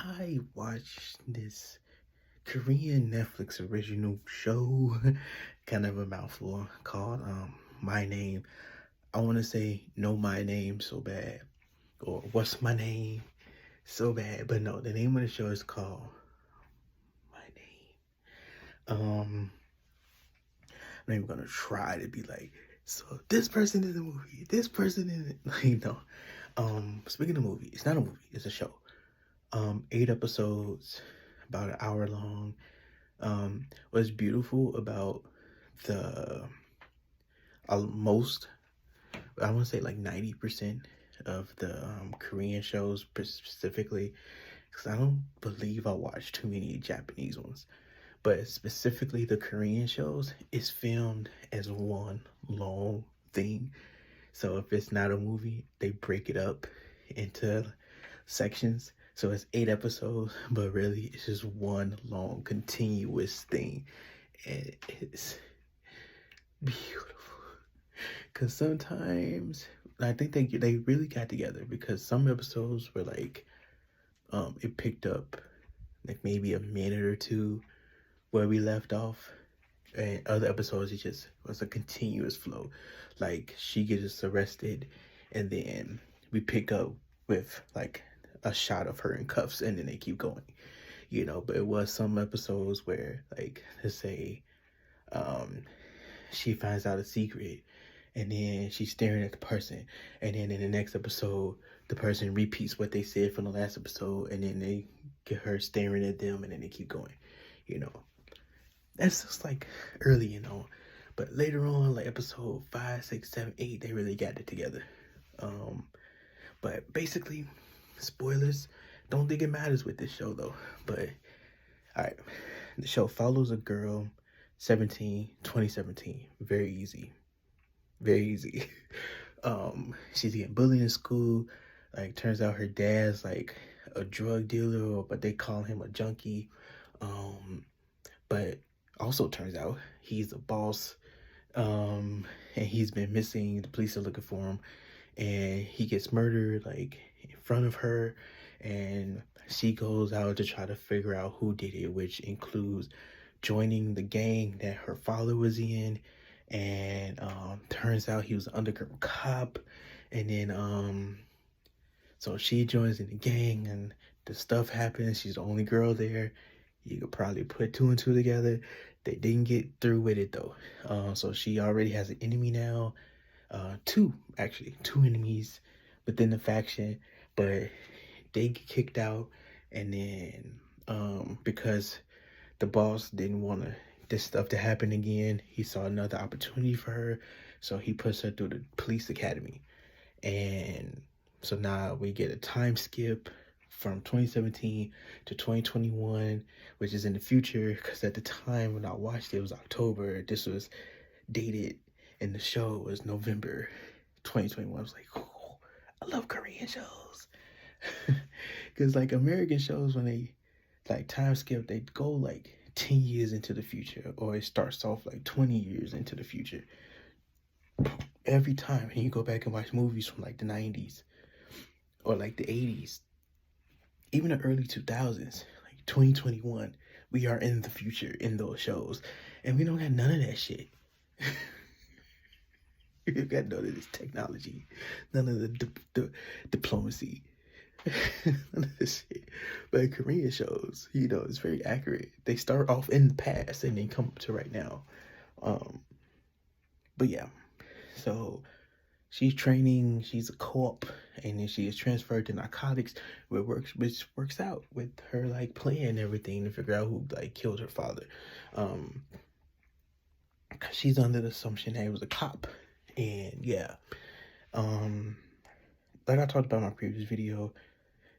I watched this Korean Netflix original show, kind of a mouthful, called My Name. I want to say Know My Name So Bad, or What's My Name So Bad, but no, the name of the show is called My Name. I'm not even gonna try to be like, so this person in the movie, this person in it. Like, no. Speaking of movie, it's not a movie, it's a show. 8 episodes, about an hour long. What's beautiful about the most, I want to say like 90% of the Korean shows specifically, because I don't believe I watch too many Japanese ones, but specifically the Korean shows is filmed as one long thing. So if it's not a movie, they break it up into sections. So it's 8 episodes, but really it's just one long continuous thing. And it's beautiful. Cause sometimes I think they really got together, because some episodes were like it picked up like maybe a minute or two where we left off, and other episodes it just was a continuous flow. Like she gets arrested, and then we pick up with like a shot of her in cuffs, and then they keep going, but it was some episodes where, like, let's say um she finds out a secret, and then she's staring at the person, and then in the next episode the person repeats what they said from the last episode, and then they get her staring at them, and then they keep going. you know that's just like early, but later on, like episode 5, 6, 7, 8, they really got it together. But basically, spoilers, don't think it matters with this show though. But all right, the show follows a girl, 17, 2017. Very easy, very easy. She's getting bullied in school. Like, turns out her dad's like a drug dealer, but they call him a junkie. But also turns out he's a boss. And he's been missing. The police are looking for him, and he gets murdered like in front of her, and she goes out to try to figure out who did it, which includes joining the gang that her father was in. And turns out he was an undercover cop. And then so she joins in the gang, and the stuff happens. She's the only girl there. You could probably put two and two together. They didn't get through with it though. So she already has an enemy now. Two enemies within the faction, but they get kicked out. And then because the boss didn't want this stuff to happen again, he saw another opportunity for her, so he puts her through the police academy. And so now we get a time skip from 2017 to 2021, which is in the future, because at the time when I watched it was October. This was dated, and the show was November 2021. I was like, oh, I love Korean shows. Because like American shows, when they like time skip, they go like 10 years into the future, or it starts off like 20 years into the future every time. And you go back and watch movies from like the 90s or like the 80s, even the early 2000s, like 2021, we are in the future in those shows, and we don't have none of that shit. We got none of this technology, none of the diplomacy, none of this shit. But Korean shows, it's very accurate. They start off in the past and then come up to right now. But yeah, so she's training, she's a co-op, and then she is transferred to narcotics, which works out with her like plan and everything to figure out who like killed her father. Cause she's under the assumption that he was a cop. And yeah, like I talked about in my previous video,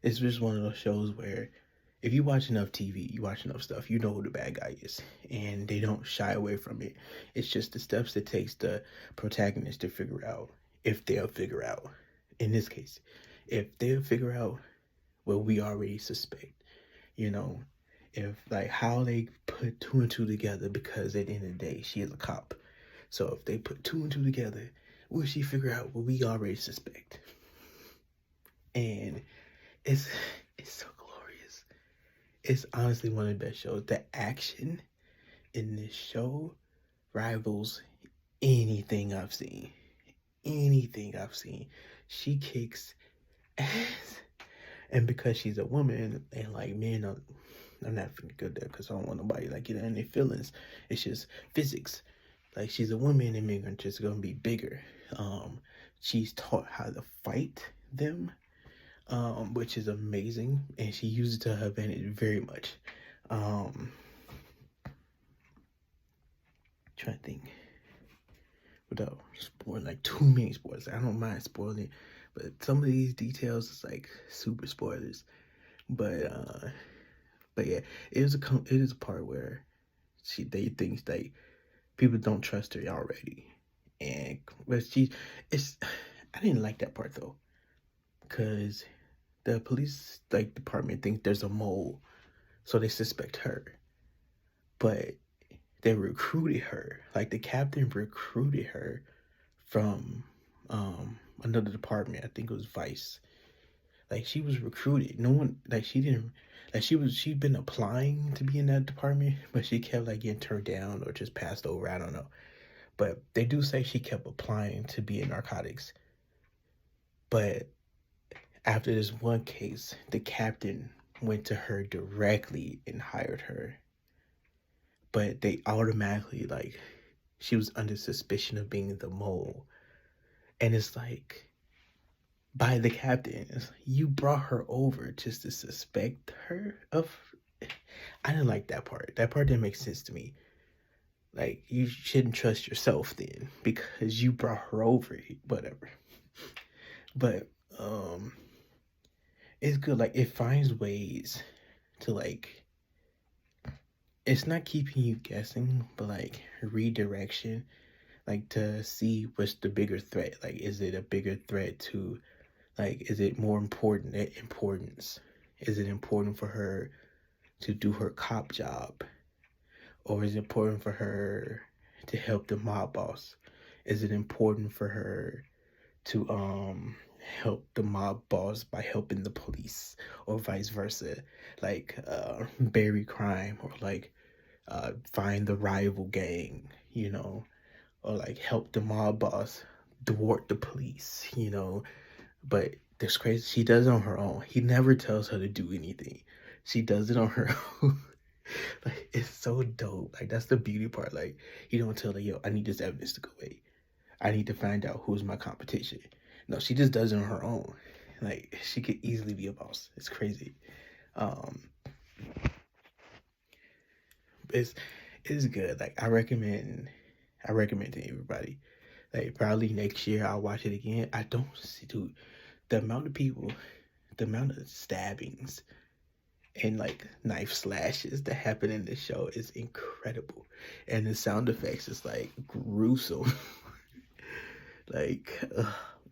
it's just one of those shows where if you watch enough TV, you watch enough stuff, you know who the bad guy is, and they don't shy away from it. It's just the steps it takes the protagonist to figure out, if they'll figure out, in this case, if they'll figure out what we already suspect, if like how they put two and two together, because at the end of the day, she is a cop. So if they put two and two together, will she figure out what we already suspect? And it's so glorious. it's honestly one of the best shows. The action in this show rivals anything I've seen. Anything I've seen. She kicks ass. And because she's a woman and like men are, I'm not feeling good there because I don't want nobody like getting in their feelings. It's just physics. Like she's a woman and men are just gonna be bigger. She's taught how to fight them, which is amazing, and she uses it to her advantage very much. Trying to think without spoiling like too many spoilers. I don't mind spoiling it, but some of these details is like super spoilers. But yeah, it is a part where they think like people don't trust her already, and but it's I didn't like that part though, because the police like department thinks there's a mole, so they suspect her, but they recruited her. Like the captain recruited her from another department. I think it was Vice. Like she was recruited. No one like she didn't like she'd been applying to be in that department, but she kept like getting turned down or just passed over. I don't know. But they do say she kept applying to be in narcotics. But after this one case, the captain went to her directly and hired her. But they automatically like she was under suspicion of being the mole. And it's like by the captain. It's like, you brought her over just to suspect her of. I didn't like that part. That part didn't make sense to me. Like you shouldn't trust yourself then because you brought her over. Whatever. But it's good. Like it finds ways to like. It's not keeping you guessing, but like redirection, like to see what's the bigger threat. Like, is it a bigger threat to, like, is it more important at importance? Is it important for her to do her cop job? Or is it important for her to help the mob boss? Is it important for her to help the mob boss by helping the police or vice versa? Like bury crime or like find the rival gang, you know, or like help the mob boss thwart the police, you know. But this crazy, she does it on her own. He never tells her to do anything. She does it on her own. Like it's so dope. Like that's the beauty part. Like he don't tell her, yo, I need this evidence to go away. I need to find out who's my competition. No, she just does it on her own. Like she could easily be a boss. It's crazy. Um it's good. Like I recommend to everybody. Like probably next year I'll watch it again. I don't see, dude, the amount of people, the amount of stabbings and like knife slashes that happen in this show is incredible, and the sound effects is like gruesome. Like,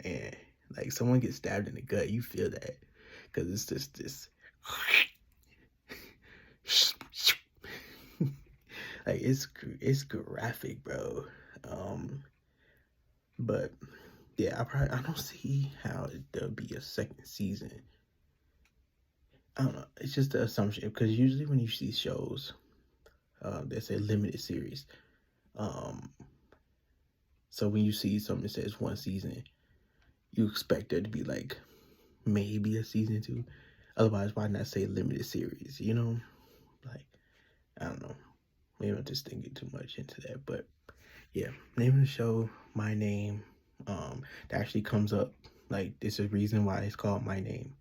man, like someone gets stabbed in the gut, you feel that because it's just this. Like it's graphic, bro. But yeah, I don't see how there'll be a second season. I don't know. It's just the assumption because usually when you see shows, they say limited series. So when you see something that says one season, you expect there to be like maybe a season 2. Otherwise, why not say limited series? You know, like I don't know. Maybe I'm just thinking too much into that, but yeah, name of the show, My Name. That actually comes up. Like, there's a reason why it's called My Name.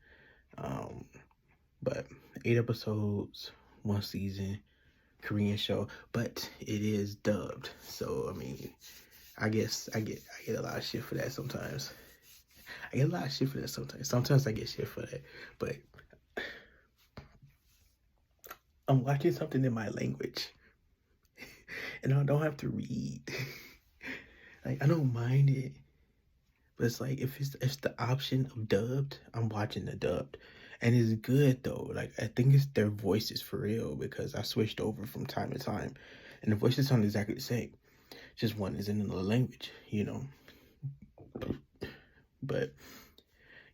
But 8 episodes, 1 season, Korean show, but it is dubbed. So I mean, I guess I get a lot of shit for that sometimes. Sometimes I get shit for that, but I'm watching something in my language, and I don't have to read. Like I don't mind it, but it's like if it's the option of dubbed, I'm watching the dubbed, and it's good though. Like I think it's their voices for real because I switched over from time to time, and the voices sound exactly the same. Just one is in another language, you know. But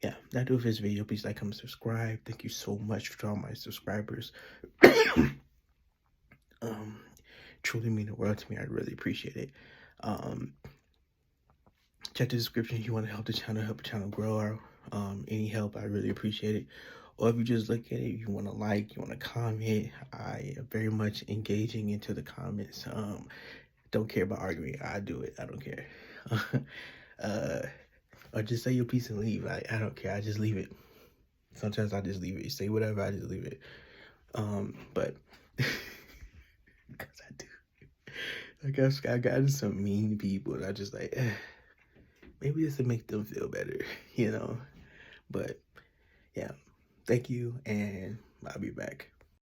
yeah, that'll do it for this video. Please like, comment, subscribe. Thank you so much for all my subscribers. Truly mean the world to me. I really appreciate it. Check the description if you want to help the channel grow, or any help. I really appreciate it. Or if you just look at it, you want to like, you want to comment, I am very much engaging into the comments. Don't care about arguing. I do it. I don't care. Or just say your piece and leave. I don't care. I just leave it. Sometimes I just leave it. You say whatever, I just leave it. But because I do. Like I got some mean people, and I just like, maybe this will make them feel better, you know. But yeah, thank you, and I'll be back.